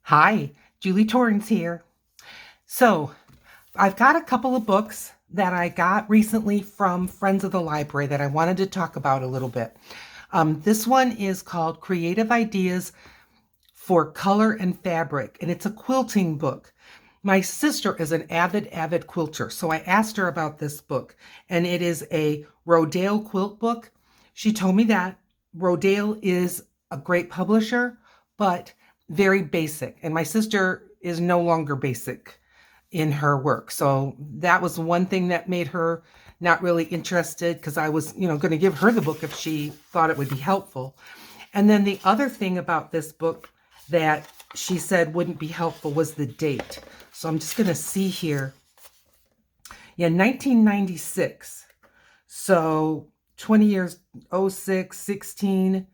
Hi, Julie Torrance here. So, I've got a couple of books that I got recently from friends of the library that I wanted to talk about a little bit. This one is called Creative Ideas for Color and Fabric, and it's a quilting book. My sister is an avid quilter, so I asked her about this book, and it is a Rodale quilt book. She told me that Rodale is a great publisher, but very basic, and my sister is no longer basic in her work. So that was one thing that made her not really interested because I was, going to give her the book if she thought it would be helpful. And then the other thing about this book that she said wouldn't be helpful was the date. So I'm just going to see here. Yeah, 1996. So 20 years, oh 06, 16,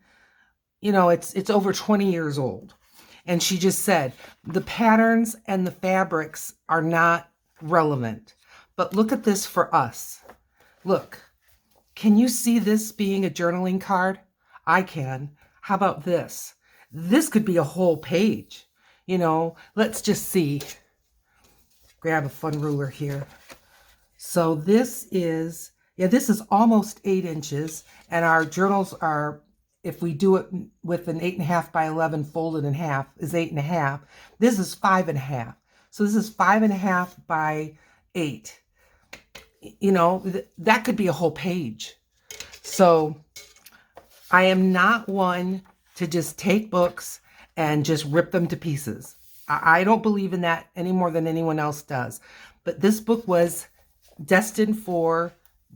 it's over 20 years old. And she just said, the patterns and the fabrics are not relevant. But look at this for us. Look, can you see this being a journaling card? I can. How about this? This could be a whole page. Let's just see. Grab a fun ruler here. So this is almost 8 inches. And our journals are, if we do it with an 8.5 by 11 folded in half, is 8.5. This is 5.5. So this is 5.5 by 8. That could be a whole page. So I am not one to just take books and just rip them to pieces. I don't believe in that any more than anyone else does. But this book was destined for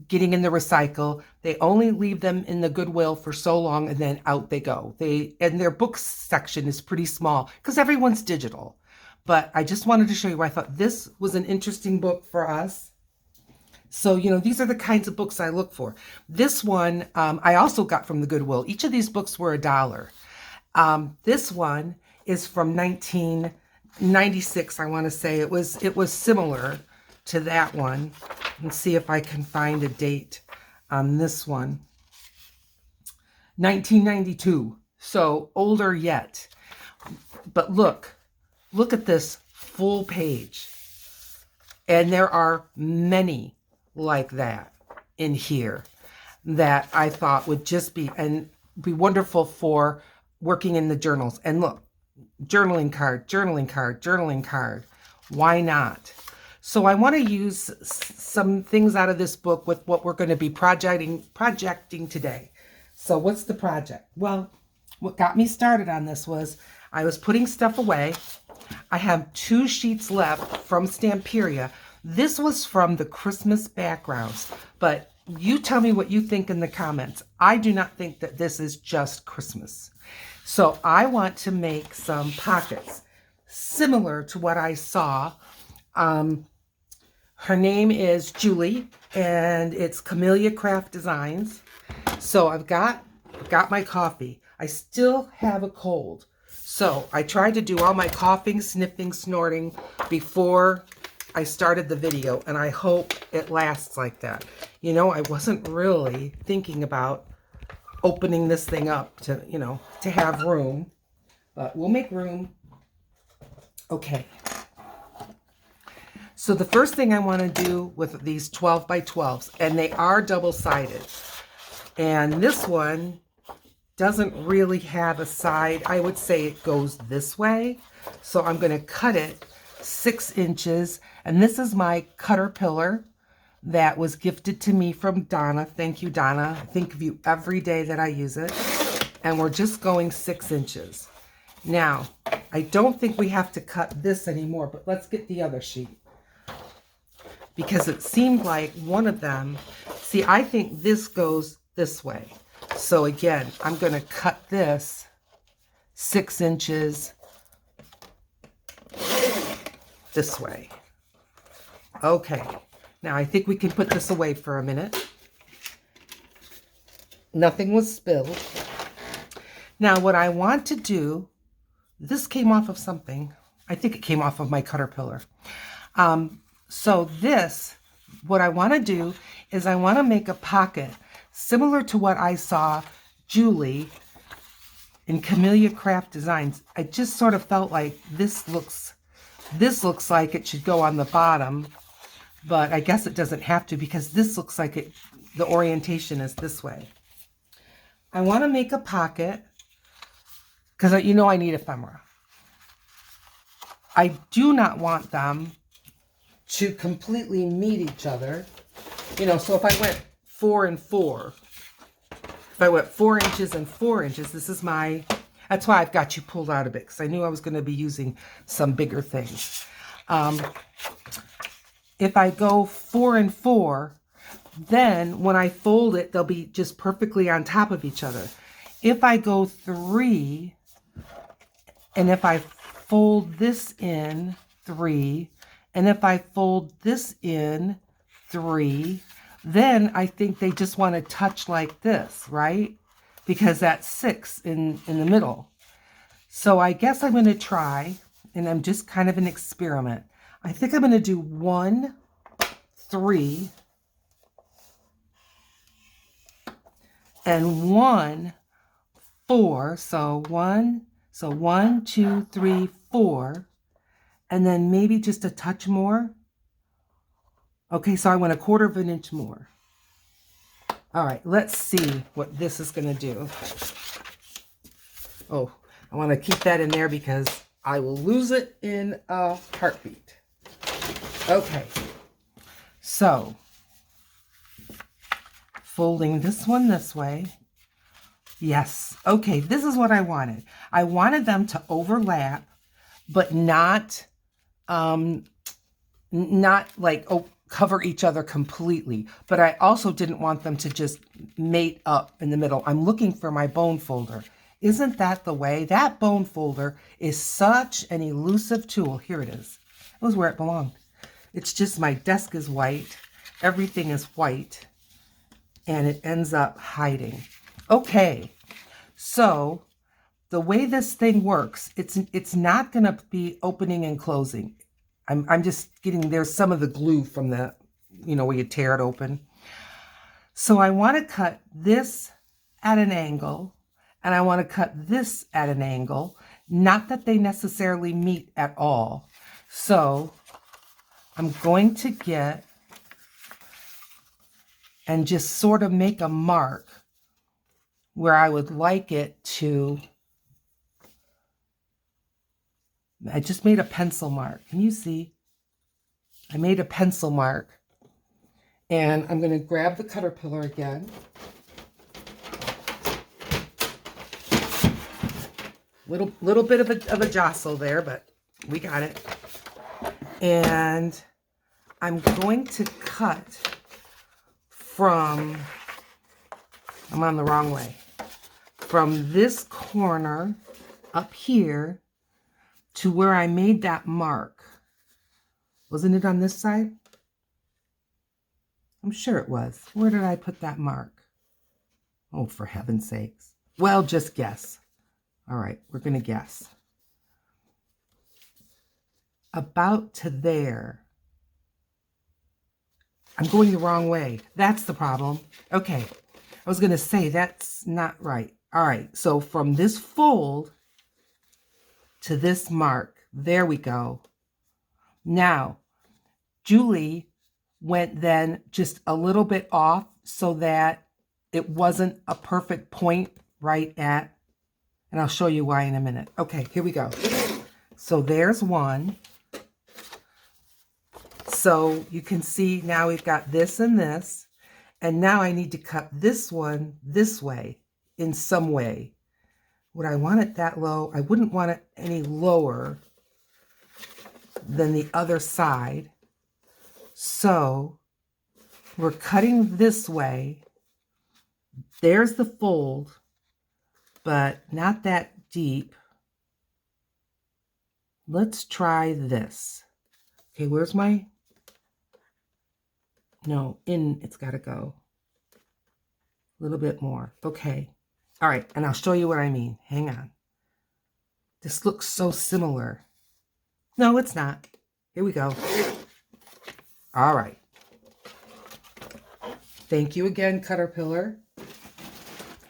getting in the recycle. They only leave them in the Goodwill for so long and then out they go. And their books section is pretty small because everyone's digital. But I just wanted to show you why I thought this was an interesting book for us. So, these are the kinds of books I look for. This one, I also got from the Goodwill. Each of these books were $1. This one is from 1996, I want to say. It was similar to that one. Let's see if I can find a date on this one. 1992, so older yet. But look at this full page. And there are many like that in here that I thought would just be wonderful for working in the journals. And look, journaling card, journaling card, journaling card. Why not? So I want to use some things out of this book with what we're going to be projecting today. So what's the project? Well, what got me started on this was I was putting stuff away. I have 2 sheets left from Stamperia. This was from the Christmas backgrounds, but you tell me what you think in the comments. I do not think that this is just Christmas. So I want to make some pockets similar to what I saw. Her name is Julie, and it's Camellia Craft Designs. So I've got my coffee. I still have a cold. So I tried to do all my coughing, sniffing, snorting before I started the video, and I hope it lasts like that. I wasn't really thinking about opening this thing up to have room, but we'll make room. Okay. So the first thing I want to do with these 12 by 12s, and they are double-sided, and this one doesn't really have a side. I would say it goes this way. So I'm going to cut it 6 inches. And this is my Caterpillar that was gifted to me from Donna. Thank you, Donna. I think of you every day that I use it. And we're just going 6 inches. Now, I don't think we have to cut this anymore, but let's get the other sheet. Because it seemed like one of them, see, I think this goes this way. So again, I'm going to cut this 6 inches this way. Okay, now I think we can put this away for a minute. Nothing was spilled. Now what I want to do, this came off of something. I think it came off of my Caterpillar. So this, what I want to do is I want to make a pocket similar to what I saw Julie in Camellia Craft Designs. I just sort of felt like this looks like it should go on the bottom, but I guess it doesn't have to because this looks like it, the orientation is this way. I want to make a pocket because you know I need ephemera. I do not want them to completely meet each other. You know, so if I went 4 and 4, if I went 4 inches and 4 inches, this is my, that's why I've got you pulled out a bit, because I knew I was going to be using some bigger things. If I go 4 and 4, then when I fold it, they'll be just perfectly on top of each other. If I go 3, and if I fold this in 3, and if I fold this in 3, then I think they just want to touch like this, right? Because that's 6 in the middle. So I guess I'm going to try, and I'm just kind of an experiment. I think I'm going to do 1, 3, and 1, 4. So 1, 2, 3, 4. And then maybe just a touch more. Okay, so I went 1/4 of an inch more. All right, let's see what this is going to do. Oh, I want to keep that in there because I will lose it in a heartbeat. Okay, so folding this one this way. Yes, okay, this is what I wanted. I wanted them to overlap, but not like cover each other completely, but I also didn't want them to just mate up in the middle. I'm looking for my bone folder. Isn't that the way? That bone folder is such an elusive tool. Here it is. It was where it belonged. It's just my desk is white. Everything is white, and it ends up hiding. Okay, so the way this thing works, it's not going to be opening and closing. I'm just getting, there's some of the glue from the, you know, where you tear it open. So I want to cut this at an angle, and I want to cut this at an angle. Not that they necessarily meet at all. So I'm going to get and just sort of make a mark where I would like it to. I just made a pencil mark. Can you see? I made a pencil mark. And I'm going to grab the Caterpillar again. Little bit of a jostle there, but we got it. And I'm going to cut from, I'm on the wrong way, from this corner up here to where I made that mark. Wasn't it on this side? I'm sure it was. Where did I put that mark? Oh, for heaven's sakes. Well, just guess. All right, we're going to guess. About to there. I'm going the wrong way. That's the problem. Okay, I was going to say that's not right. All right, so from this fold to this mark, there we go. Now, Julie went then just a little bit off so that it wasn't a perfect point right at, and I'll show you why in a minute. Okay, here we go. So there's one. So you can see now we've got this and this, and now I need to cut this one this way in some way. Would I want it that low? I wouldn't want it any lower than the other side. So we're cutting this way. There's the fold, but not that deep. Let's try this. Okay, where's my, no, in, it's got to go. A little bit more. Okay. All right, and I'll show you what I mean. Hang on. This looks so similar. No, it's not. Here we go. All right. Thank you again, Caterpillar.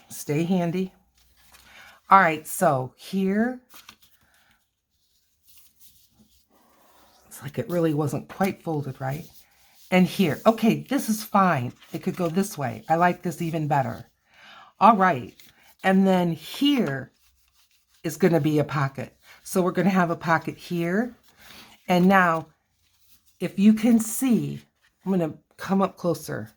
Stay handy. All right, so here, it's like it really wasn't quite folded right. And here, okay, this is fine. It could go this way. I like this even better. All right, and then here is going to be a pocket. So we're going to have a pocket here. And now, if you can see, I'm going to come up closer.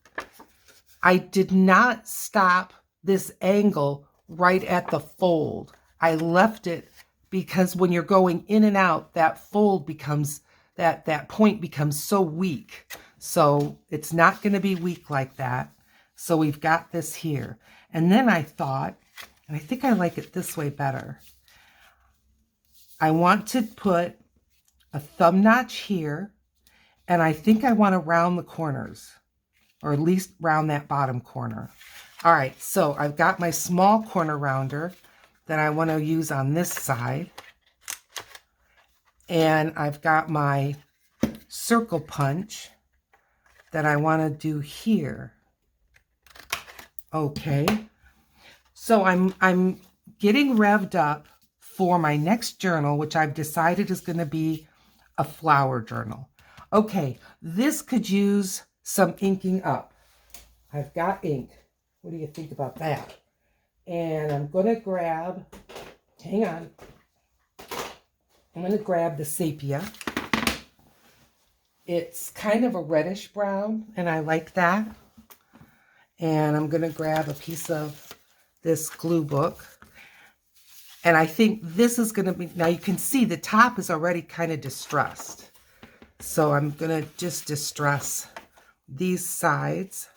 I did not stop this angle right at the fold. I left it because when you're going in and out, that fold becomes, that point becomes so weak. So it's not going to be weak like that. So we've got this here. And then I thought, and I think I like it this way better. I want to put a thumb notch here, and I think I want to round the corners, or at least round that bottom corner. All right, so I've got my small corner rounder that I want to use on this side. And I've got my circle punch that I want to do here. Okay, so I'm getting revved up for my next journal, which I've decided is going to be a flower journal. Okay, this could use some inking up. I've got ink. What do you think about that? And I'm going to grab, hang on, I'm going to grab the sepia. It's kind of a reddish brown, and I like that. And I'm going to grab a piece of this glue book. And I think this is going to be, now you can see the top is already kind of distressed. So I'm going to just distress these sides.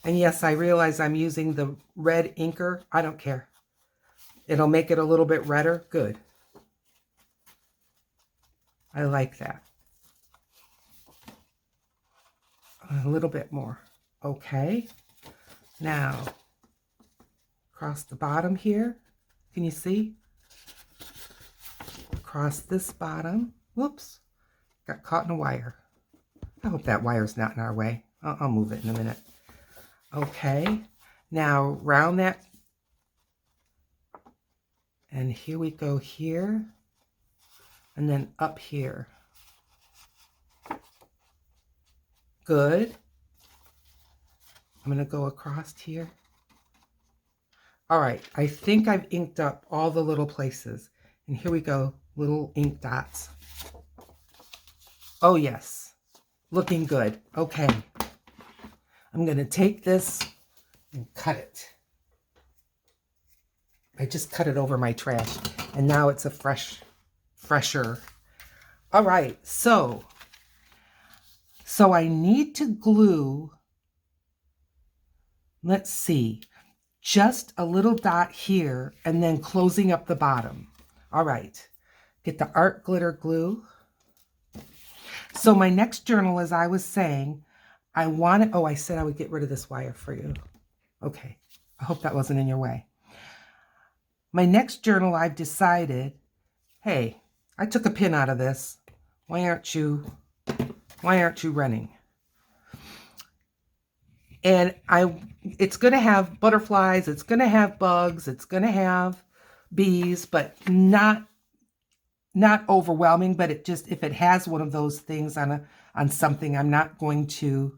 And yes, I realize I'm using the red inker. I don't care. It'll make it a little bit redder. Good. I like that. A little bit more. Okay. Now, across the bottom here. Can you see? Across this bottom. Whoops. Got caught in a wire. I hope that wire's not in our way. I'll move it in a minute. Okay. Now, round that. And here we go here. And then up here. Good. I'm going to go across here. All right, I think I've inked up all the little places. And here we go, little ink dots. Oh yes, looking good. Okay, I'm going to take this and cut it. I just cut it over my trash, and now it's a fresher. All right, so I need to glue, let's see, just a little dot here and then closing up the bottom. All right, get the art glitter glue. So my next journal, as I was saying, I wanted, oh, I said I would get rid of this wire for you. Okay, I hope that wasn't in your way. My next journal, I've decided, hey, I took a pin out of this. Why aren't you running? And it's going to have butterflies, it's going to have bugs, it's going to have bees, but not overwhelming. But it just, if it has one of those things on something, I'm not going to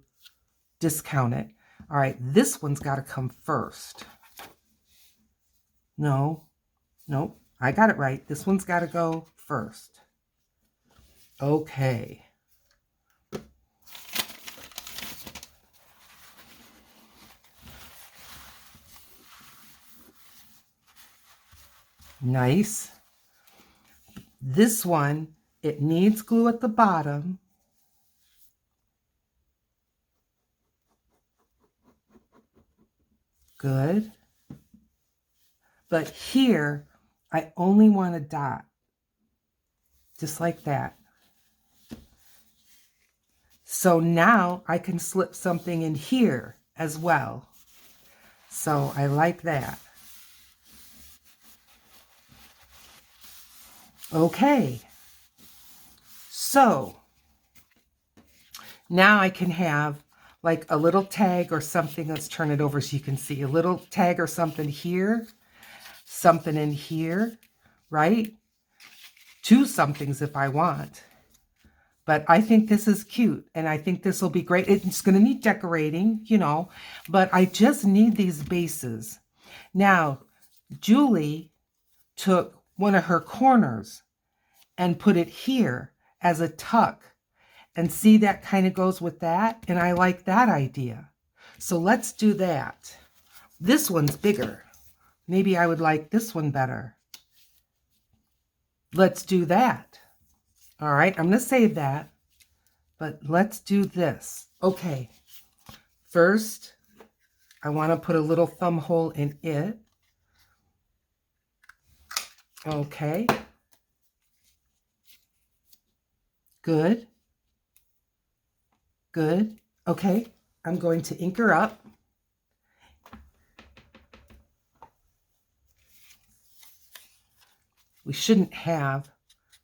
discount it. All right, this one's got to come first. No, I got it right. This one's got to go first. Okay. Nice. This one, it needs glue at the bottom. Good. But here, I only want a dot. Just like that. So now I can slip something in here as well. So I like that. Okay. So now I can have like a little tag or something. Let's turn it over so you can see. A little tag or something here, something in here, right? Two somethings if I want. But I think this is cute, and I think this will be great. It's going to need decorating, you know, but I just need these bases. Now, Julie took one of her corners and put it here as a tuck. And see, that kind of goes with that, and I like that idea. So let's do that. This one's bigger. Maybe I would like this one better. Let's do that. All right, I'm going to save that, but let's do this. Okay, first, I want to put a little thumb hole in it. Okay. Good. Good. Okay, I'm going to ink her up. We shouldn't have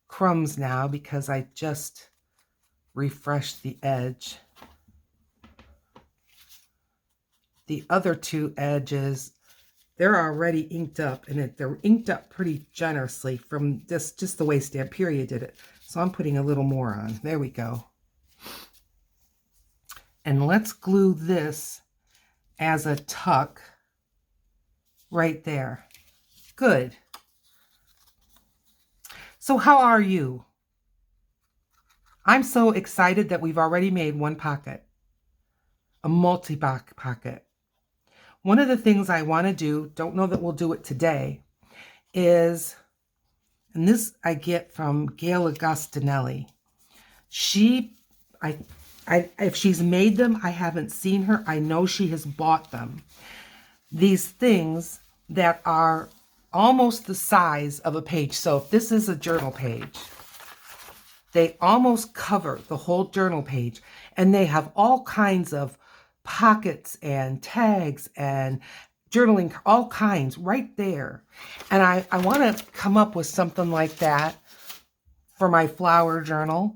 crumbs now because I just refreshed the edge. The other two edges, they're already inked up, and they're inked up pretty generously from this, just the way Stamperia did it. So I'm putting a little more on. There we go. And let's glue this as a tuck right there. Good. So how are you? I'm so excited that we've already made one pocket, a multi-pocket. One of the things I want to do, don't know that we'll do it today, is, and this I get from Gail Agostinelli. If she's made them, I haven't seen her. I know she has bought them. These things that are almost the size of a page. So if this is a journal page, they almost cover the whole journal page, and they have all kinds of pockets and tags and journaling, all kinds right there. And I want to come up with something like that for my flower journal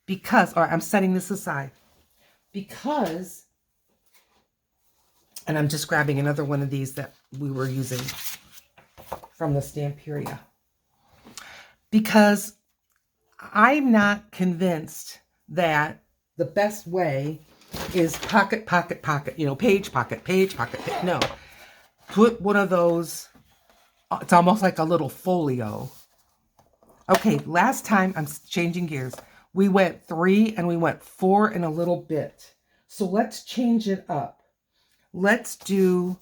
because, or I'm setting this aside because, and I'm just grabbing another one of these that we were using from the Stamperia, because I'm not convinced that the best way is pocket, pocket, pocket, you know, page, pocket, page, pocket, page. No, put one of those, it's almost like a little folio. Okay, last time, I'm changing gears, we went 3 and we went 4 and a little bit. So let's change it up. Let's do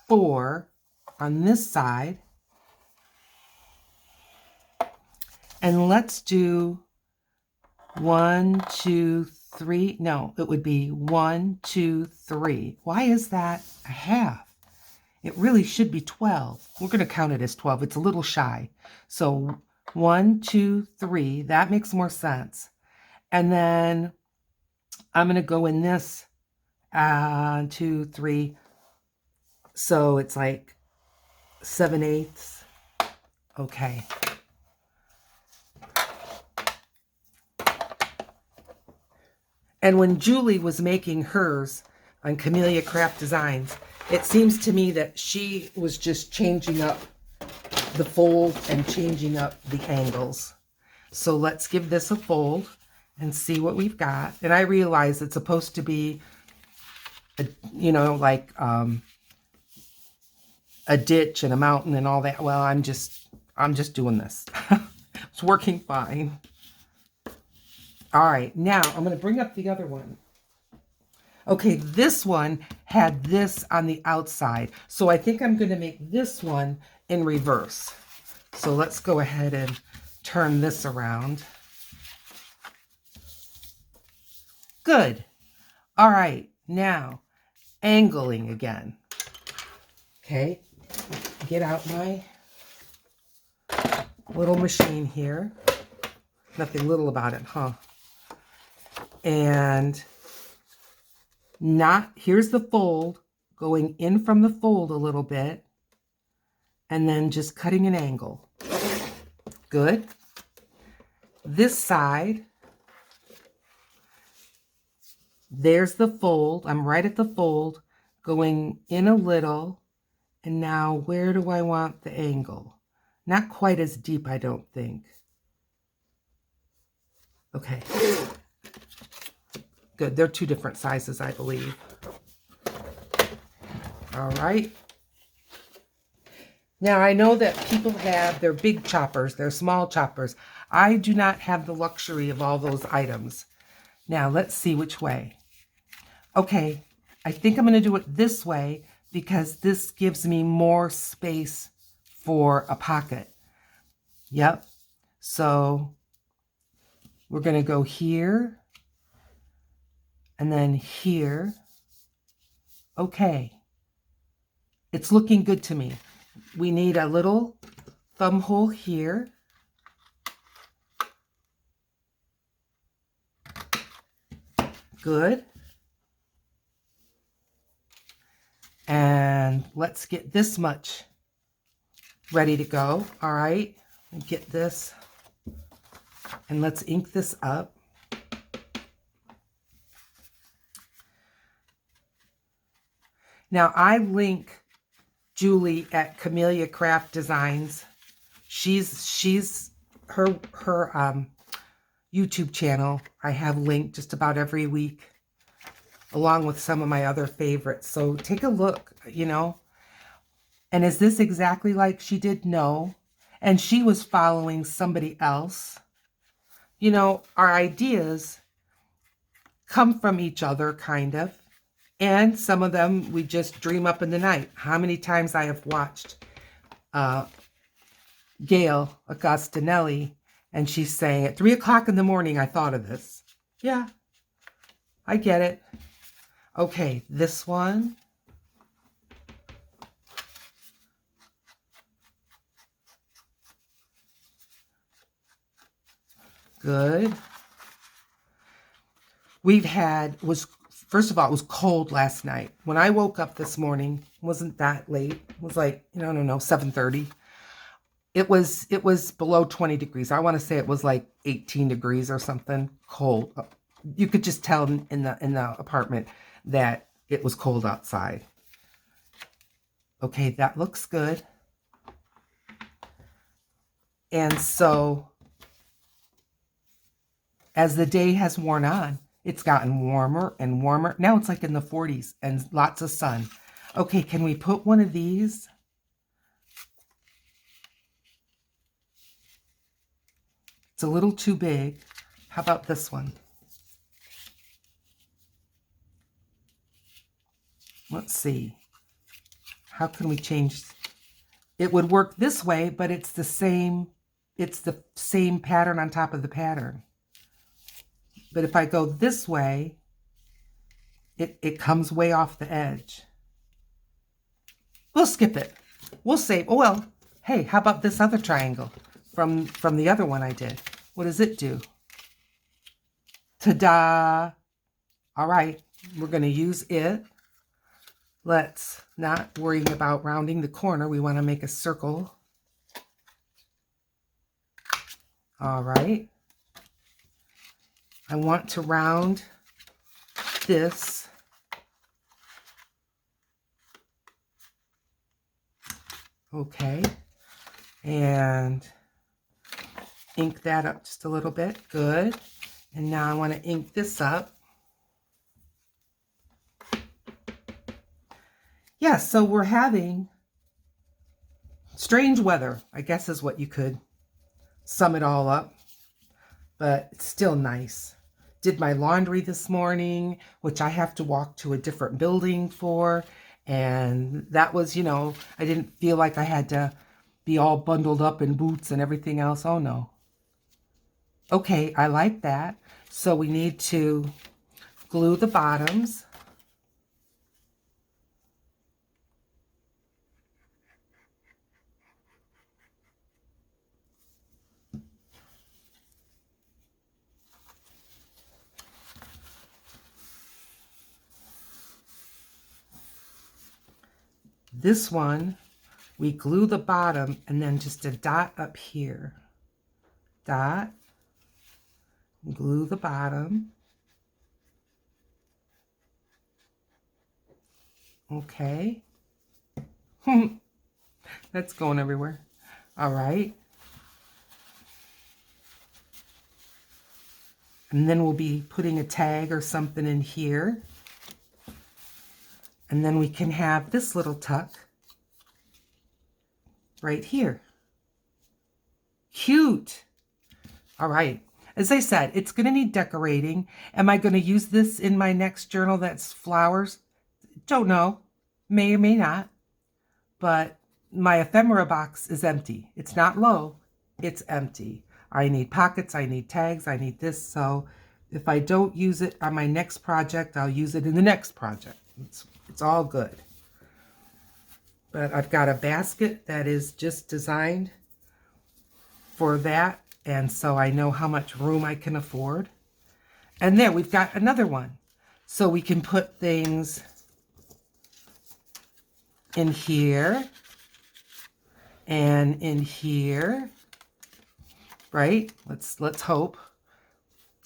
4 on this side. And let's do 1, 2, 3. No, it would be 1, 2, 3. Why is that a half? It really should be 12. We're going to count it as 12. It's a little shy. So 1, 2, 3. That makes more sense. And then I'm going to go in this 2, 3. So it's like 7/8. Okay. And when Julie was making hers on Camellia Craft Designs, it seems to me that she was just changing up the fold and changing up the angles. So let's give this a fold and see what we've got. And I realize it's supposed to be, you know, like a ditch and a mountain and all that. Well, I'm just doing this. It's working fine. All right, now I'm going to bring up the other one. Okay, this one had this on the outside. So I think I'm going to make this one in reverse. So let's go ahead and turn this around. Good. All right, now angling again. Okay, get out my little machine here. Nothing little about it, huh? And here's the fold, going in from the fold a little bit, and then just cutting an angle. Good. This side, There's the fold. I'm right at the fold, going in a little. And now where do I want the angle? Not quite as deep, I don't think. Okay. Good. They're two different sizes, I believe. All right. Now, I know that people have their big choppers, their small choppers. I do not have the luxury of all those items. Now, let's see which way. Okay, I think I'm going to do it this way because this gives me more space for a pocket. Yep. So we're going to go here and then here. Okay. It's looking good to me. We need a little thumb hole here. Good. And let's get this much ready to go. All right. Get this. And let's ink this up. Now I link Julie at Camellia Craft Designs. She's her YouTube channel I have linked just about every week, along with some of my other favorites. So take a look, you know. And is this exactly like she did? No. And she was following somebody else. You know, our ideas come from each other, kind of. And some of them we just dream up in the night. How many times I have watched Gail Agostinelli, and she's saying, at 3 o'clock in the morning, I thought of this. Yeah, I get it. Okay, this one. Good. We've had, first of all, it was cold last night. When I woke up this morning, it wasn't that late. It was like, I don't know, 7:30. It was below 20 degrees. I want to say it was like 18 degrees or something, cold. You could just tell in the apartment that it was cold outside. Okay, that looks good. And so as the day has worn on, it's gotten warmer and warmer. Now it's like in the 40s and lots of sun. Okay, can we put one of these? It's a little too big. How about this one? Let's see. How can we change? It would work this way, but it's the same pattern on top of the pattern. But if I go this way, it comes way off the edge. We'll skip it. We'll save. Oh, well, hey, how about this other triangle from the other one I did? What does it do? Ta-da! All right, we're going to use it. Let's not worry about rounding the corner. We want to make a circle. All right. I want to round this. Okay. And ink that up just a little bit. Good. And now I want to ink this up. Yeah, so we're having strange weather, I guess is what you could sum it all up. But it's still nice. Did my laundry this morning, which I have to walk to a different building for. And that was, you know, I didn't feel like I had to be all bundled up in boots and everything else. Oh, no. Okay, I like that. So we need to glue the bottoms. This one, we glue the bottom and then just a dot up here. Dot. Glue the bottom. Okay. That's going everywhere. All right. And then we'll be putting a tag or something in here. And then we can have this little tuck right here. Cute. All right. As I said, it's going to need decorating. Am I going to use this in my next journal that's flowers? Don't know. May or may not. But my ephemera box is empty. It's not low. It's empty. I need pockets. I need tags. I need this. So if I don't use it on my next project, I'll use it in the next project. It's all good. But I've got a basket that is just designed for that. And so I know how much room I can afford. And there, we've got another one. So we can put things in here and in here, right? Let's hope.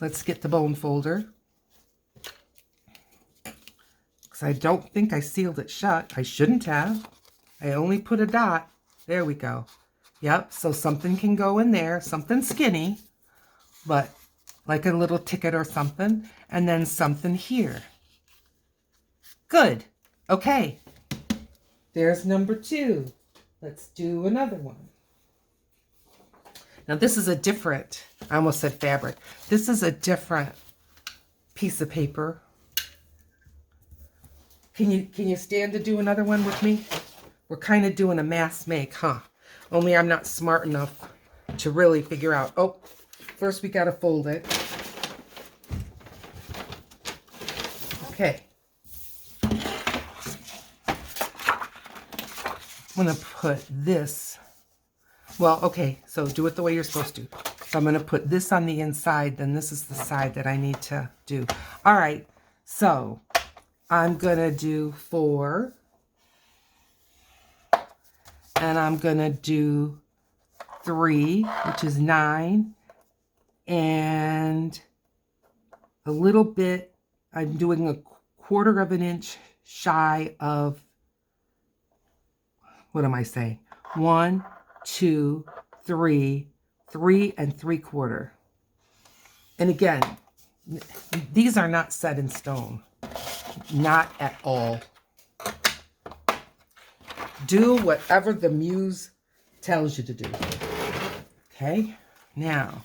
Let's get the bone folder. Because I don't think I sealed it shut. I shouldn't have. I only put a dot. There we go. Yep, so something can go in there, something skinny, but like a little ticket or something, and then something here. Good. Okay. There's number 2. Let's do another one. Now this is a different, I almost said fabric. This is a different piece of paper. Can you stand to do another one with me? We're kind of doing a mass make, huh? Only I'm not smart enough to really figure out. Oh, first we got to fold it. Okay. I'm going to put this. Well, okay, so do it the way you're supposed to. So I'm going to put this on the inside, then this is the side that I need to do. All right, so I'm going to do 4. And I'm going to do 3, which is 9. And a little bit, I'm doing a 1/4 of an inch shy of, what am I saying? 1, 2, 3, 3 3/4. And again, these are not set in stone. Not at all. Do whatever the muse tells you to do. Okay, now,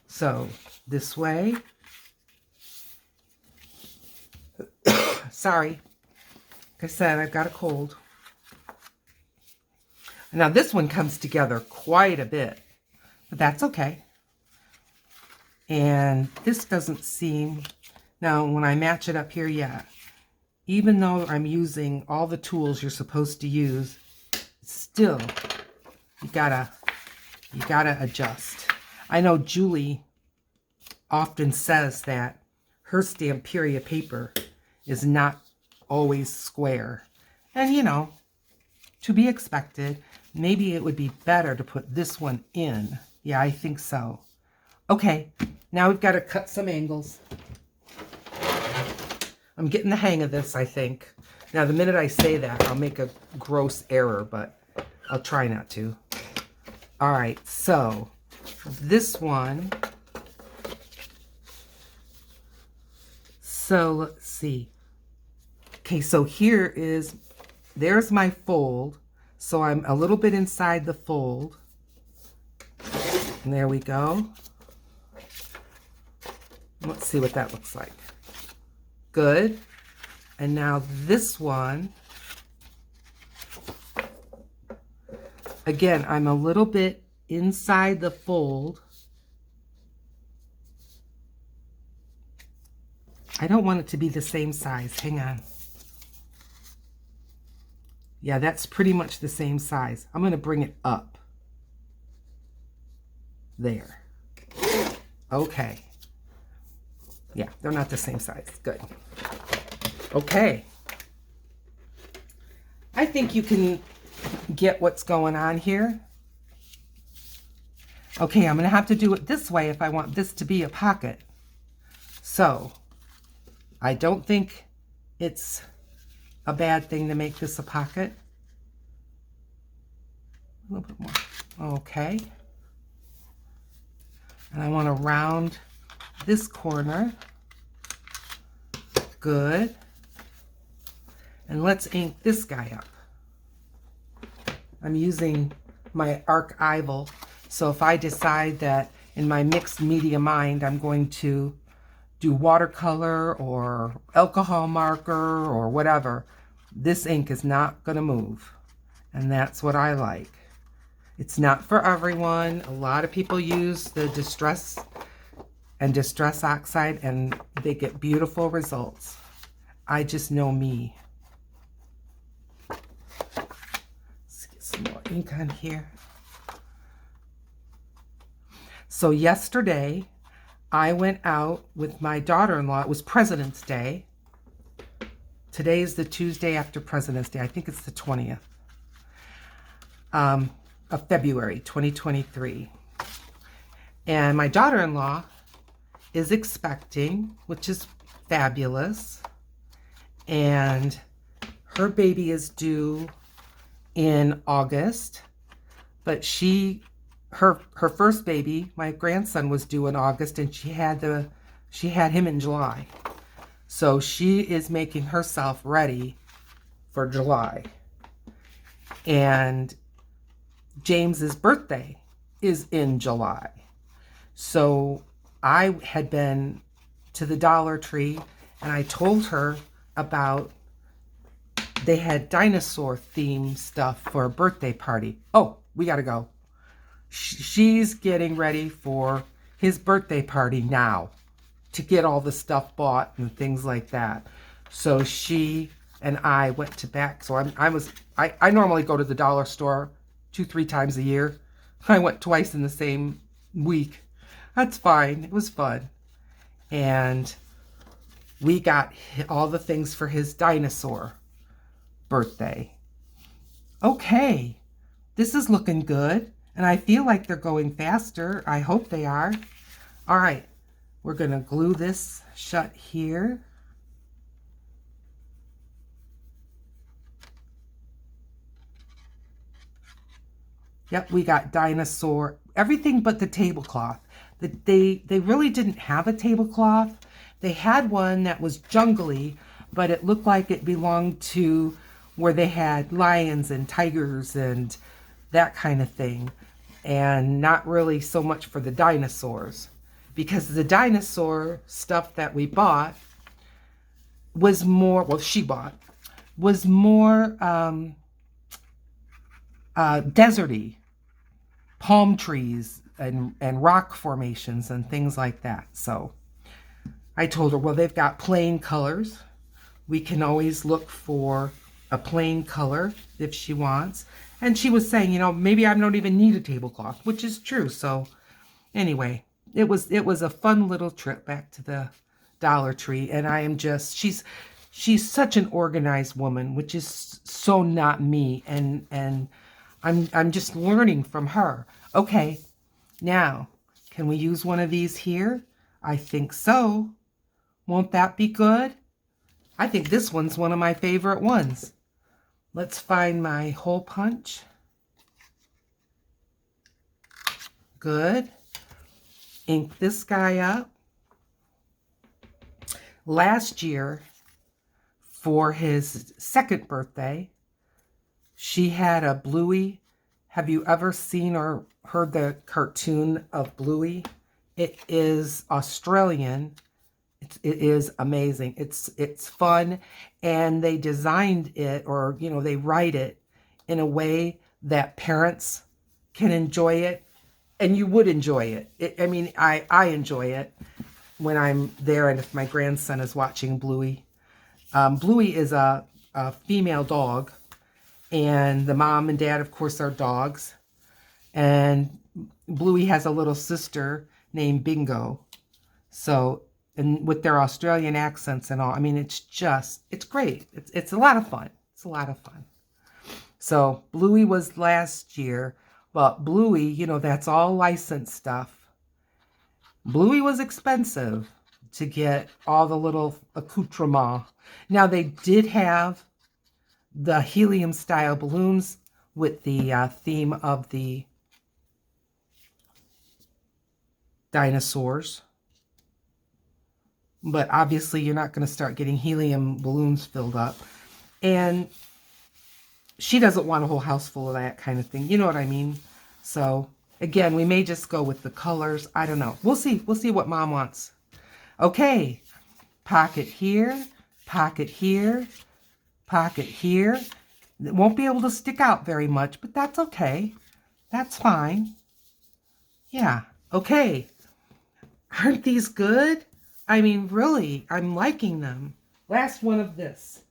so this way. Sorry, like I said, I've got a cold. Now this one comes together quite a bit, but that's okay. And this doesn't seem, now when I match it up here, yeah, even though I'm using all the tools you're supposed to use, still, you gotta adjust. I know Julie often says that her Stamperia paper is not always square. And you know, to be expected, maybe it would be better to put this one in. Yeah, I think so. Okay, now we've got to cut some angles. I'm getting the hang of this, I think. Now, the minute I say that, I'll make a gross error, but I'll try not to. All right, so this one. So let's see. Okay, so there's my fold. So I'm a little bit inside the fold. And there we go. Let's see what that looks like. Good. And now this one, again, I'm a little bit inside the fold. I don't want it to be the same size. Hang on. Yeah, that's pretty much the same size. I'm going to bring it up. There. Okay. Yeah, they're not the same size. Good. Okay. I think you can get what's going on here. Okay, I'm going to have to do it this way if I want this to be a pocket. So, I don't think it's a bad thing to make this a pocket. A little bit more. Okay. And I want to round this corner. Good. And let's ink this guy up. I'm using my archival, so if I decide that in my mixed media mind I'm going to do watercolor or alcohol marker or whatever, this ink is not going to move. And that's what I like. It's not for everyone. A lot of people use the Distress and Distress Oxide and they get beautiful results. I just know me. Let's get some more ink on here. So yesterday, I went out with my daughter-in-law. It was President's Day. Today is the Tuesday after President's Day. I think it's the 20th of February, 2023. And my daughter-in-law is expecting, which is fabulous. And her baby is due in August. But her first baby, my grandson, was due in August, and she had him in July. So she is making herself ready for July. And James's birthday is in July. So I had been to the Dollar Tree and I told her about, they had dinosaur themed stuff for a birthday party. Oh, we gotta go. She's getting ready for his birthday party now to get all the stuff bought and things like that. So she and I went to back. So I normally go to the dollar store 2-3 times a year. I went twice in the same week. That's fine. It was fun. And we got all the things for his dinosaur birthday. Okay, this is looking good. And I feel like they're going faster. I hope they are. All right, we're going to glue this shut here. Yep, we got dinosaur, everything but the tablecloth. They really didn't have a tablecloth. They had one that was jungly, but it looked like it belonged to where they had lions and tigers and that kind of thing. And not really so much for the dinosaurs, because the dinosaur stuff that we bought was more, well, she bought, was more deserty, palm trees and rock formations and things like that. So I told her, well, they've got plain colors. We can always look for a plain color if she wants. And she was saying, you know, maybe I don't even need a tablecloth, which is true. So anyway, it was a fun little trip back to the Dollar Tree. And I am just, she's such an organized woman, which is so not me. And I'm just learning from her. Okay, now, can we use one of these here? I think so. Won't that be good? I think this one's one of my favorite ones. Let's find my hole punch. Good. Ink this guy up. Last year, for his second birthday, she had a Bluey. Have you ever seen or heard the cartoon of Bluey? It is Australian. It is amazing. It's fun, and they designed it, or you know, they write it in a way that parents can enjoy it, and you would enjoy it. I mean, I enjoy it when I'm there, and if my grandson is watching Bluey. Bluey is a female dog, and the mom and dad, of course, are dogs, and Bluey has a little sister named Bingo. So, and with their Australian accents and all, I mean, it's great. It's a lot of fun. It's a lot of fun. So Bluey was last year, but Bluey, you know, that's all licensed stuff. Bluey was expensive to get all the little accoutrements. Now they did have the helium style balloons with the theme of the dinosaurs. But obviously you're not going to start getting helium balloons filled up. And she doesn't want a whole house full of that kind of thing. You know what I mean? So again, we may just go with the colors. I don't know. We'll see. We'll see what Mom wants. Okay. Pocket here, pocket here, pocket here. It won't be able to stick out very much, but that's okay. That's fine. Yeah. Okay. Aren't these good? I mean, really, I'm liking them. Last one of this.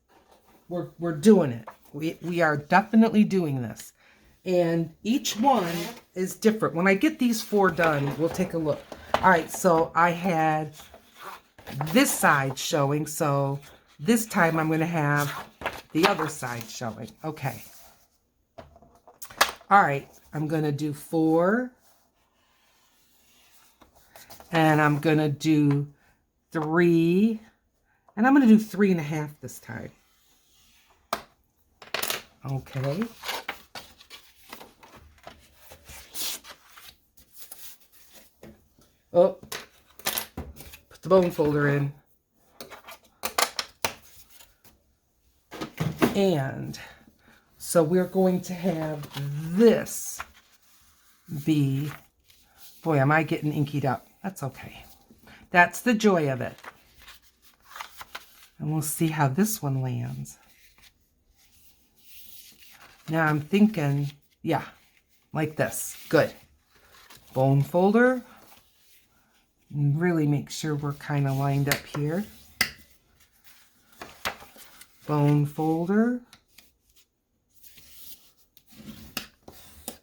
We're doing it. We are definitely doing this. And each one is different. When I get these 4 done, we'll take a look. All right, so I had this side showing, so this time I'm going to have the other side showing. Okay. All right, I'm going to do 4. And I'm going to do 3. And I'm going to do 3.5 this time. Okay. Oh, put the bone folder in. And so we're going to have this be, boy, am I getting inkied up. That's okay. That's the joy of it. And we'll see how this one lands. Now I'm thinking, yeah, like this. Good. Bone folder. And really make sure we're kind of lined up here. Bone folder.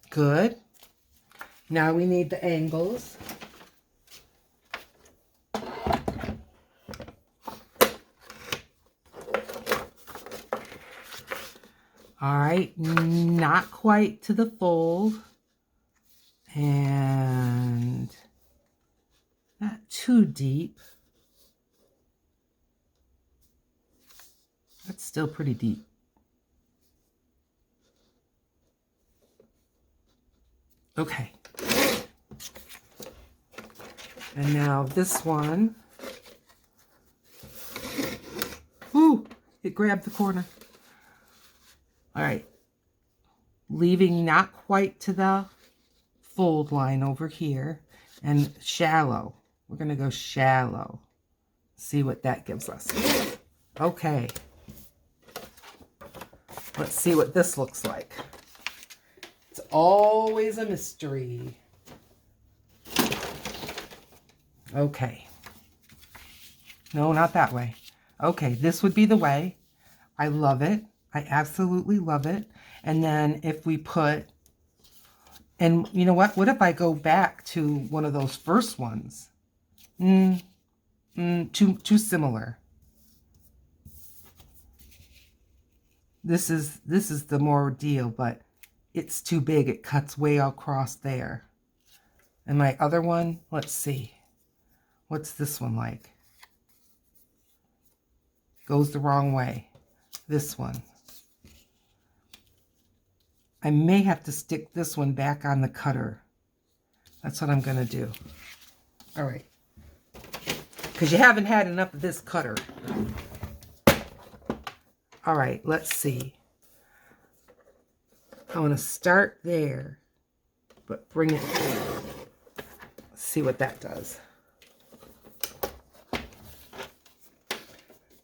Good. Now we need the angles. All right, not quite to the fold. And not too deep. That's still pretty deep. Okay. And now this one. Ooh, it grabbed the corner. All right. Leaving not quite to the fold line over here. And shallow. We're going to go shallow. See what that gives us. Okay. Let's see what this looks like. It's always a mystery. Okay. No, not that way. Okay, this would be the way. I love it. I absolutely love it. And then if we put, and you know what? What if I go back to one of those first ones? Too similar. This is the more deal, but it's too big. It cuts way across there. And my other one, let's see. What's this one like? Goes the wrong way. This one. I may have to stick this one back on the cutter. That's what I'm going to do. All right. Because you haven't had enough of this cutter. All right, let's see. I want to start there, but bring it through. Let's see what that does.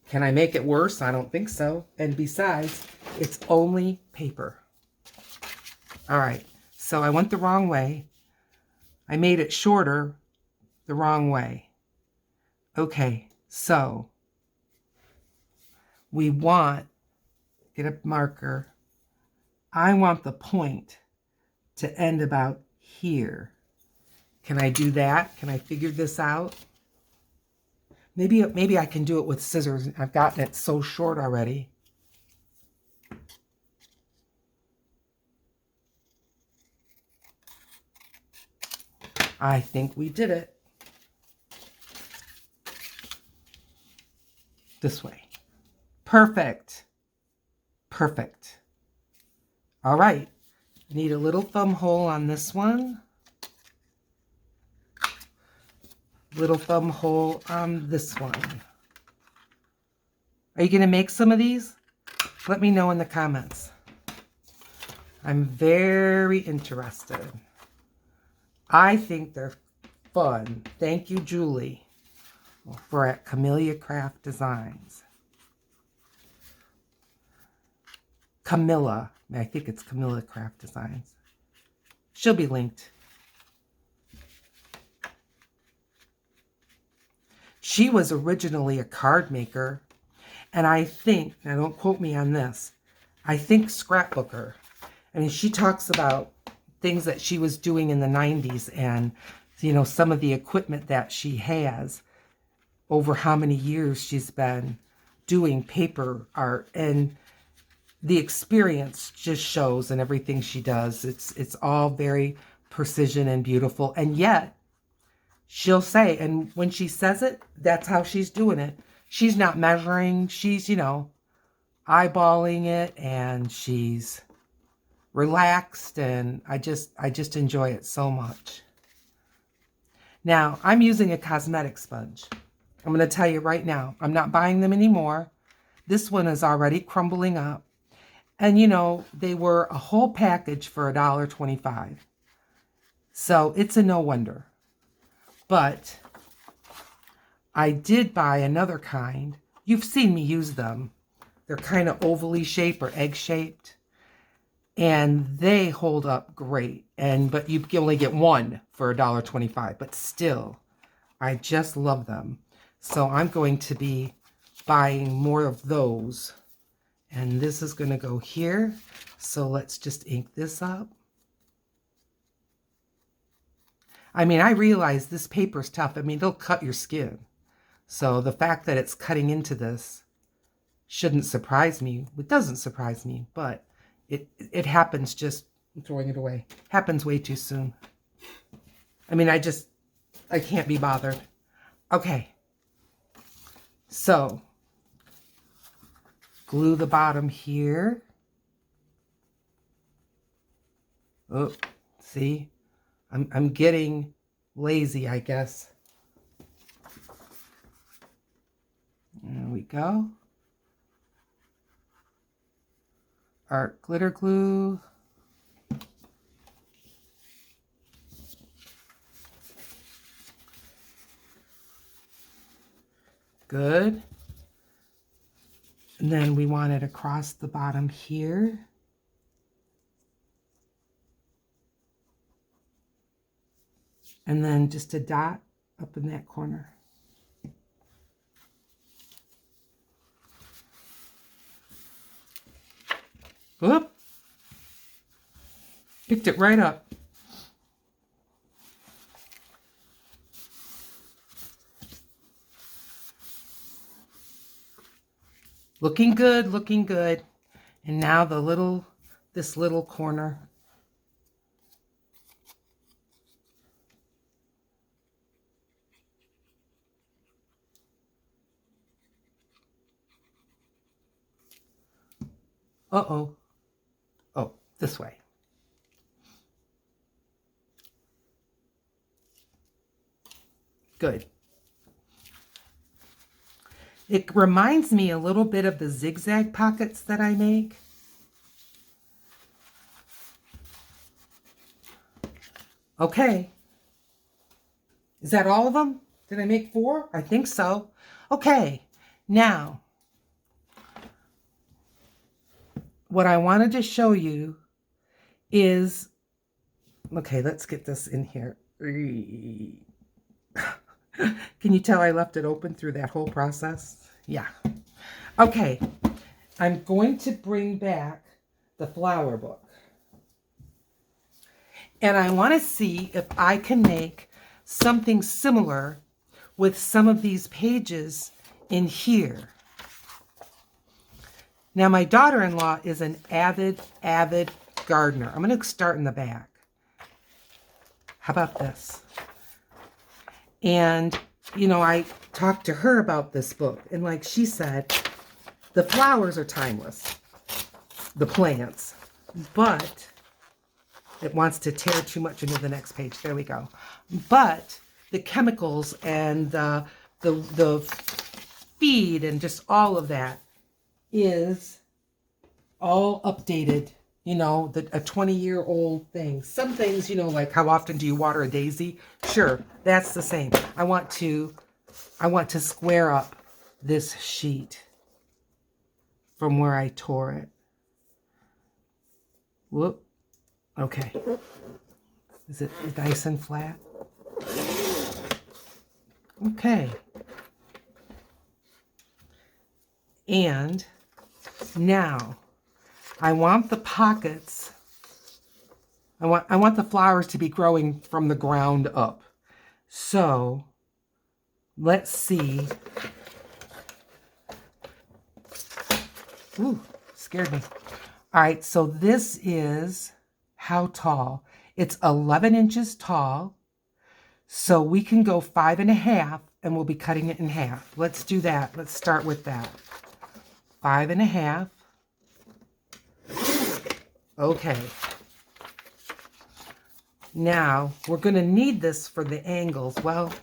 Can I make it worse? I don't think so. And besides, it's only paper. All right, so I went the wrong way. I made it shorter the wrong way. Okay, so we want, get a marker. I want the point to end about here. Can I do that? Can I figure this out? Maybe I can do it with scissors. I've gotten it so short already. I think we did it. This way. Perfect. Perfect. All right. I need a little thumb hole on this one. Little thumb hole on this one. Are you going to make some of these? Let me know in the comments. I'm very interested. I think they're fun. Thank you, Julie, for at Camellia Craft Designs. Camilla. I think it's Camilla Craft Designs. She'll be linked. She was originally a card maker, and I think, now don't quote me on this, I think scrapbooker. I mean, she talks about things that she was doing in the 90s and, you know, some of the equipment that she has over how many years she's been doing paper art, and the experience just shows in everything she does. It's all very precision and beautiful, and yet she'll say, and when she says it, that's how she's doing it. She's not measuring, she's, you know, eyeballing it, and she's relaxed, and I just enjoy it so much. Now, I'm using a cosmetic sponge. I'm going to tell you right now, I'm not buying them anymore. This one is already crumbling up. And, you know, they were a whole package for $1.25. So it's a no wonder. But I did buy another kind. You've seen me use them. They're kind of ovally shaped or egg-shaped. And they hold up great. But you can only get one for $1.25. But still, I just love them. So I'm going to be buying more of those. And this is going to go here. So let's just ink this up. I mean, I realize this paper's tough. I mean, it'll cut your skin. So the fact that it's cutting into this shouldn't surprise me. It doesn't surprise me, but it happens just, I'm throwing it away. Happens way too soon. I mean, I can't be bothered. Okay. So, glue the bottom here. Oh, see? I'm getting lazy, I guess. There we go. Art glitter glue. Good. And then we want it across the bottom here. And then just a dot up in that corner. Whoop! Picked it right up. Looking good, looking good. And now this little corner. Uh-oh. Oh, this way. Good. It reminds me a little bit of the zigzag pockets that I make. Okay. Is that all of them? Did I make 4? I think so. Okay. Now, what I wanted to show you is, okay, let's get this in here. Can you tell I left it open through that whole process? Yeah. Okay. I'm going to bring back the flower book. And I want to see if I can make something similar with some of these pages in here. Now, my daughter-in-law is an avid gardener. I'm going to start in the back. How about this? And, you know, I talked to her about this book. And like she said, the flowers are timeless. the plants, but it wants to tear too much into the next page. There we go. But the chemicals and the feed and just all of that is all updated. You know, a 20-year-old thing. Some things, you know, like how often do you water a daisy? Sure, that's the same. I want to square up this sheet from where I tore it. Whoop. Okay. Is it nice and flat? Okay. And now I want the pockets. I want the flowers to be growing from the ground up. So let's see. Ooh, scared me. All right, so this is how tall. It's 11 inches tall. So we can go 5.5 and we'll be cutting it in half. Let's do that. Let's start with that. 5.5. Okay. Now, we're going to need this for the angles. Well,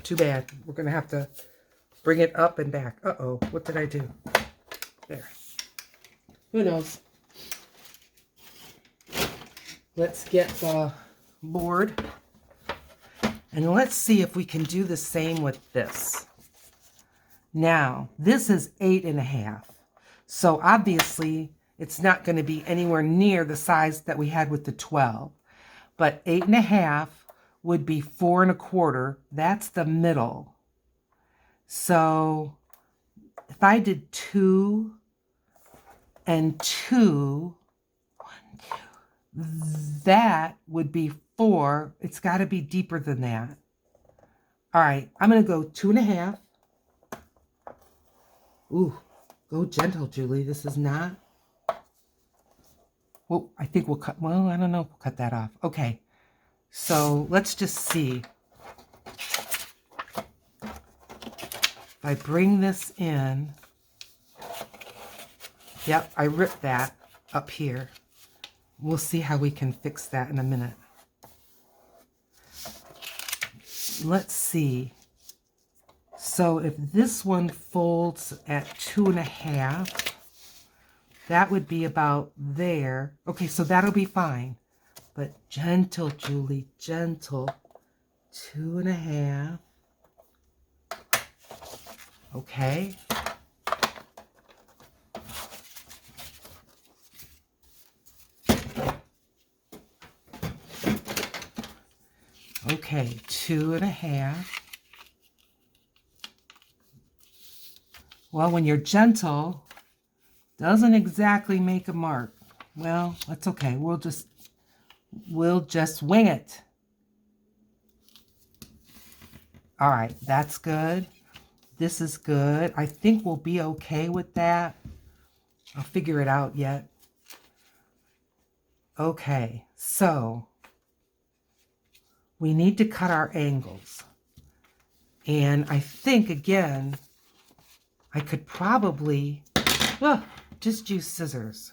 too bad. We're going to have to bring it up and back. Uh-oh, what did I do? There. Who knows? Let's get the board. And let's see if we can do the same with this. Now, this is 8.5. So obviously, it's not going to be anywhere near the size that we had with the 12. But 8.5 would be 4.25. That's the middle. So if I did 2 and 2, 1, 2, that would be 4. It's got to be deeper than that. All right, I'm going to go 2.5. Ooh, go gentle, Julie. This is not. Well, I think we'll cut. Well, I don't know. We'll cut that off. Okay. So let's just see. If I bring this in. Yep, I ripped that up here. We'll see how we can fix that in a minute. Let's see. So if this one folds at 2.5, that would be about there. Okay, so that'll be fine. But gentle, Julie, gentle. 2.5. Okay. Okay, 2.5. Well, when you're gentle, doesn't exactly make a mark. Well, that's okay. We'll just wing it. All right, that's good. This is good. I think we'll be okay with that. I'll figure it out yet. Okay, so we need to cut our angles. And I think, again, I could probably just use scissors.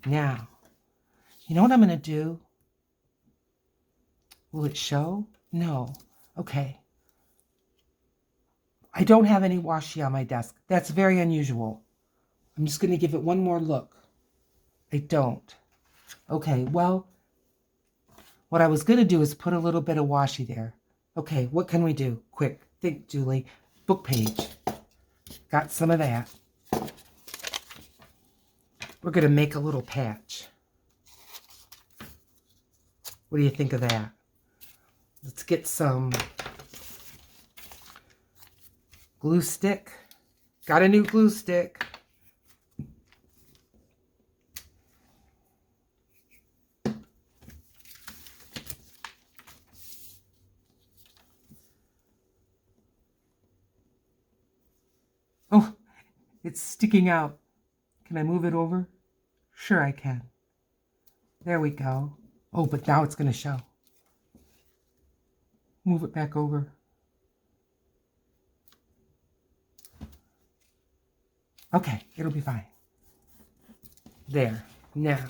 Now, you know what I'm going to do? Will it show? No. Okay. I don't have any washi on my desk. That's very unusual. I'm just going to give it one more look. I don't. Okay, well, what I was going to do is put a little bit of washi there. Okay, what can we do? Quick, think, Julie. Book page. Got some of that. We're going to make a little patch. What do you think of that? Let's get some glue stick. Got a new glue stick. Oh, it's sticking out. Can I move it over? Sure I can. There we go. Oh, but now it's going to show. Move it back over. Okay, it'll be fine. There. Now.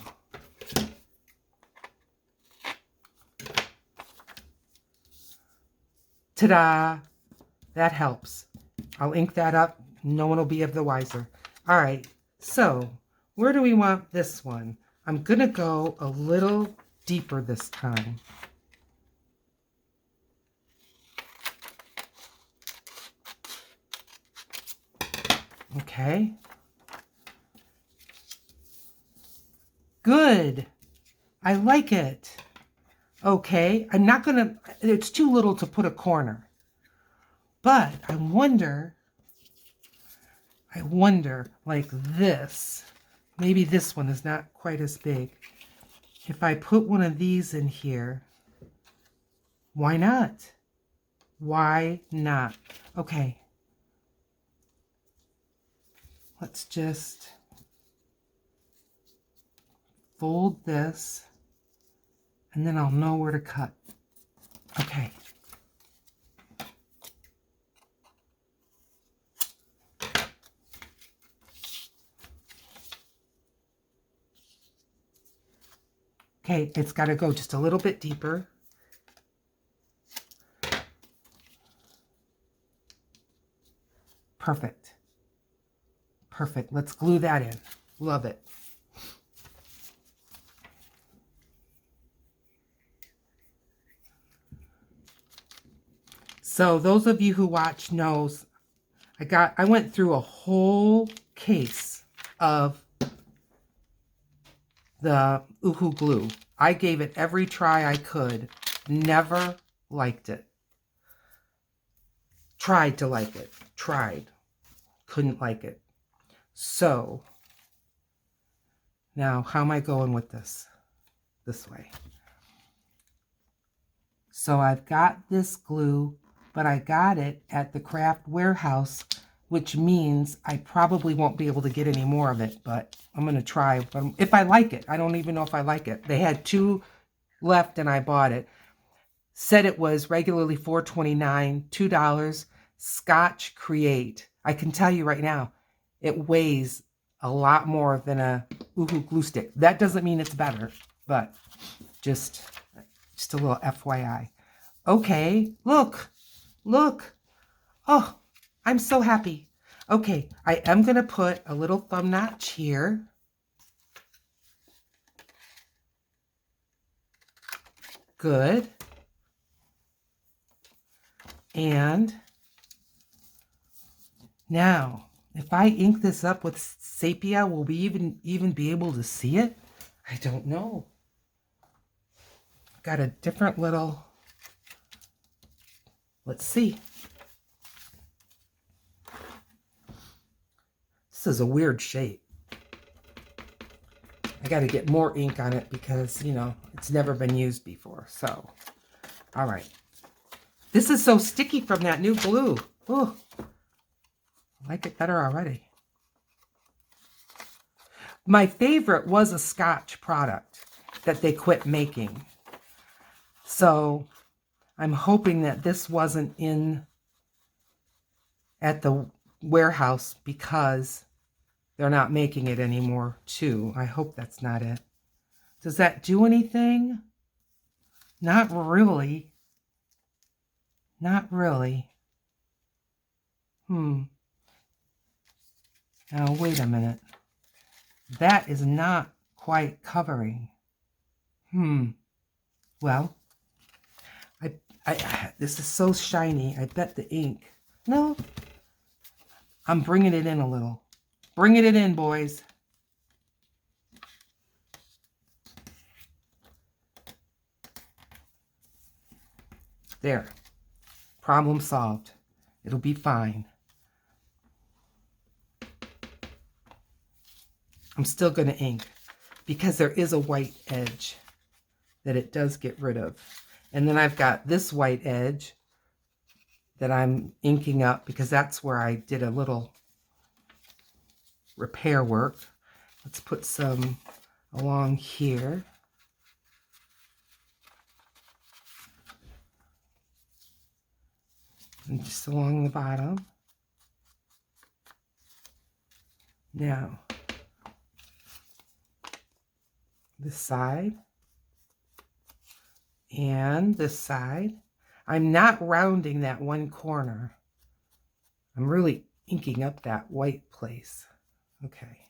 Ta-da! That helps. I'll ink that up. No one will be of the wiser. All right. So, where do we want this one? I'm going to go a little deeper this time. Okay. Good. I like it. Okay. I'm not going to, it's too little to put a corner. But I wonder, like this, maybe this one is not quite as big. If I put one of these in here, why not? Why not? Okay. Let's just fold this, and then I'll know where to cut. Okay. Okay, it's got to go just a little bit deeper. Perfect. Perfect. Let's glue that in. Love it. So those of you who watch knows I went through a whole case of the Uhu glue. I gave it every try I could. Never liked it. Tried to like it. Tried. Couldn't like it. So, now how am I going with this? This way. So I've got this glue, but I got it at the craft warehouse, which means I probably won't be able to get any more of it, but I'm going to try. If I like it, I don't even know if I like it. They had 2 left and I bought it. Said it was regularly $4.29, $2. Scotch Create. I can tell you right now, it weighs a lot more than a Uhu glue stick. That doesn't mean it's better, but just a little FYI. Okay, look. Oh, I'm so happy. Okay, I am going to put a little thumb notch here. Good. And now, if I ink this up with sepia, will we even be able to see it? I don't know. Got a different little, let's see. This is a weird shape. I got to get more ink on it because, you know, it's never been used before. So, all right. This is so sticky from that new glue. Oh, I like it better already. My favorite was a Scotch product that they quit making. So I'm hoping that this wasn't in at the warehouse because they're not making it anymore too. I hope that's not it. Does that do anything? Not really. Not really. Now wait a minute. That is not quite covering. Well, this is so shiny. I bet the ink. No. I'm bringing it in a little. Bringing it in, boys. There. Problem solved. It'll be fine. I'm still going to ink because there is a white edge that it does get rid of. And then I've got this white edge that I'm inking up because that's where I did a little repair work. Let's put some along here. And just along the bottom. Now, this side and this side. I'm not rounding that one corner. I'm really inking up that white place. Okay.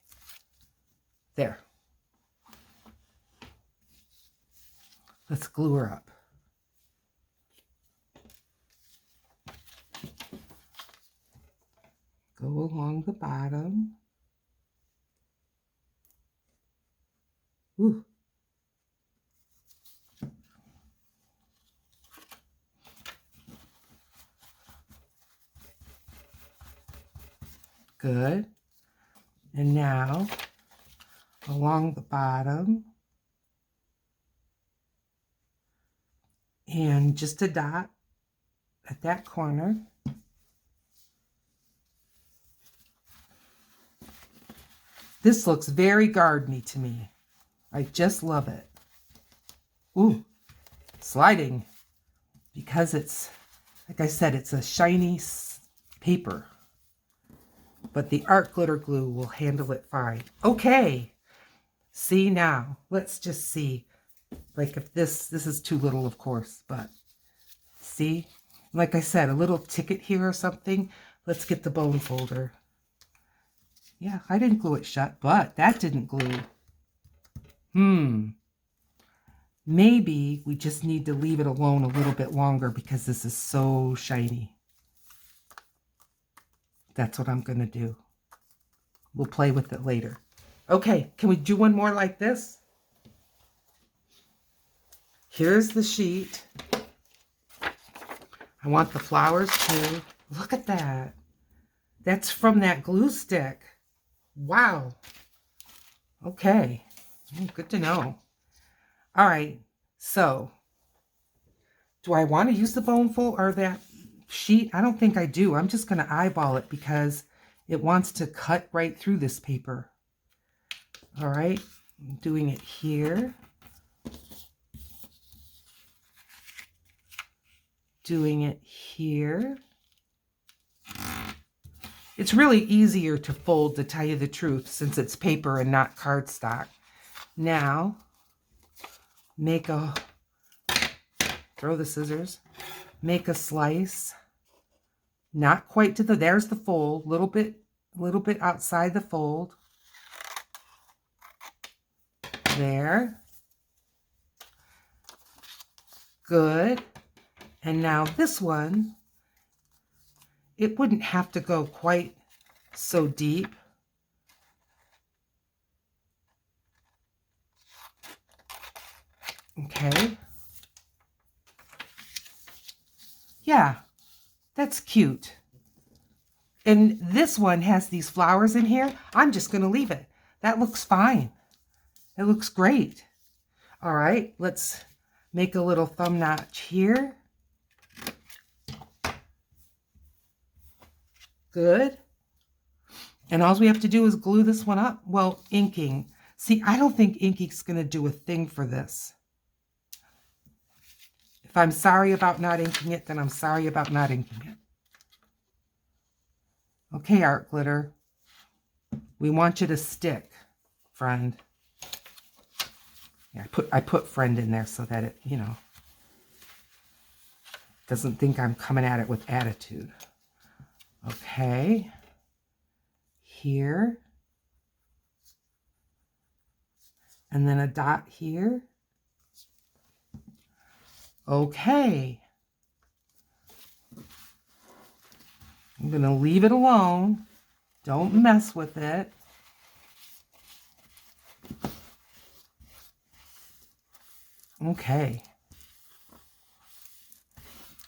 There. Let's glue her up. Go along the bottom. Ooh. Good. And now along the bottom and just a dot at that corner. This looks very gardeny to me. I just love it. Ooh, sliding, because it's, like I said, it's a shiny paper. But the art glitter glue will handle it fine. Okay, see now, let's just see. Like if this is too little, of course, but see? Like I said, a little ticket here or something. Let's get the bone folder. Yeah, I didn't glue it shut, but that didn't glue. Maybe we just need to leave it alone a little bit longer because this is so shiny. That's what I'm going to do. We'll play with it later. Okay, can we do one more like this? Here's the sheet. I want the flowers too. Look at that. That's from that glue stick. Wow. Okay. Good to know. All right. So, do I want to use the bone fold or that sheet? I don't think I do. I'm just going to eyeball it because it wants to cut right through this paper. All right. I'm doing it here. Doing it here. It's really easier to fold, to tell you the truth, since it's paper and not cardstock. Now, throw the scissors, make a slice, not quite to there's the fold, little bit outside the fold. There. Good. And now this one, it wouldn't have to go quite so deep. Okay. Yeah, that's cute. And this one has these flowers in here. I'm just going to leave it. That looks fine. It looks great. All right, let's make a little thumb notch here. Good. And all we have to do is glue this one up. Well, inking. See, I don't think inking's going to do a thing for this. If I'm sorry about not inking it, then I'm sorry about not inking it. Okay, art glitter. We want you to stick, friend. Yeah, I put friend in there so that it, doesn't think I'm coming at it with attitude. Okay. Here. And then a dot here. Okay. I'm going to leave it alone. Don't mess with it. Okay.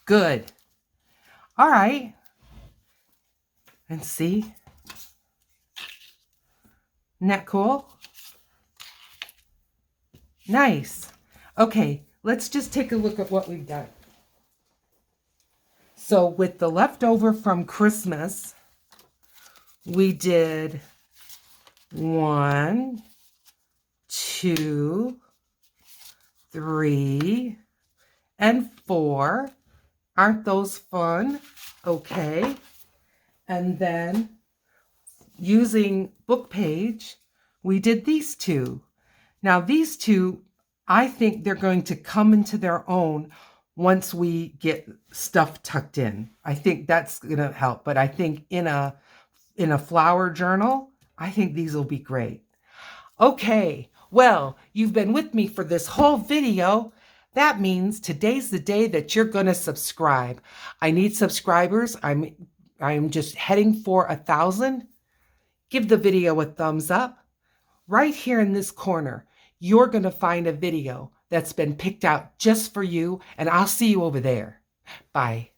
Good. All right. And see? Isn't that cool? Nice. Okay, let's just take a look at what we've done. So with the leftover from Christmas, we did 1, 2, 3, and 4. Aren't those fun? Okay. And then using Book Page, we did these two. Now these two, I think they're going to come into their own once we get stuff tucked in. I think that's going to help. But I think in a flower journal, I think these will be great. Okay, well, you've been with me for this whole video. That means today's the day that you're going to subscribe. I need subscribers. I'm just heading for 1,000. Give the video a thumbs up. Right here in this corner, you're going to find a video that's been picked out just for you, and I'll see you over there. Bye.